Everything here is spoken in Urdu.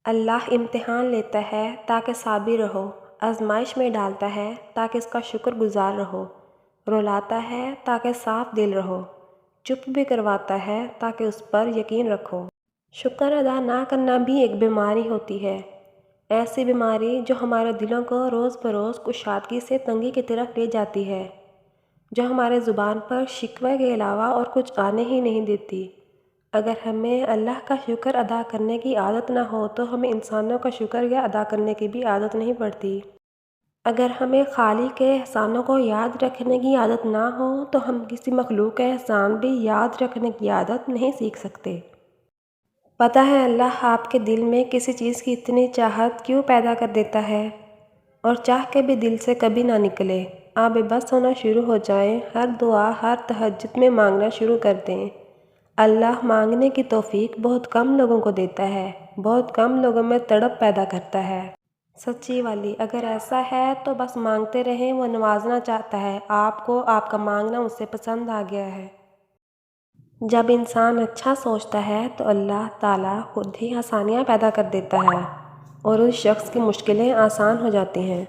اللہ امتحان لیتا ہے تاکہ صابر رہو، آزمائش میں ڈالتا ہے تاکہ اس کا شکر گزار رہو، رلاتا ہے تاکہ صاف دل رہو، چپ بھی کرواتا ہے تاکہ اس پر یقین رکھو۔ شکر ادا نہ کرنا بھی ایک بیماری ہوتی ہے، ایسی بیماری جو ہمارے دلوں کو روز بروز کشادگی سے تنگی کی طرف لے جاتی ہے، جو ہمارے زبان پر شکوے کے علاوہ اور کچھ آنے ہی نہیں دیتی۔ اگر ہمیں اللہ کا شکر ادا کرنے کی عادت نہ ہو تو ہمیں انسانوں کا شکر ادا کرنے کی بھی عادت نہیں پڑتی۔ اگر ہمیں خالق کے احسانوں کو یاد رکھنے کی عادت نہ ہو تو ہم کسی مخلوق کے احسان بھی یاد رکھنے کی عادت نہیں سیکھ سکتے۔ پتہ ہے اللہ آپ کے دل میں کسی چیز کی اتنی چاہت کیوں پیدا کر دیتا ہے، اور چاہ کے بھی دل سے کبھی نہ نکلے، آپ بے بس ہونا شروع ہو جائیں، ہر دعا ہر تہجد میں مانگنا شروع کر دیں۔ اللہ مانگنے کی توفیق بہت کم لوگوں کو دیتا ہے، بہت کم لوگوں میں تڑپ پیدا کرتا ہے۔ سچی والی، اگر ایسا ہے تو بس مانگتے رہیں، وہ نوازنا چاہتا ہے آپ کو، آپ کا مانگنا اسے پسند آ گیا ہے۔ جب انسان اچھا سوچتا ہے تو اللہ تعالیٰ خود ہی آسانیاں پیدا کر دیتا ہے اور اس شخص کی مشکلیں آسان ہو جاتی ہیں۔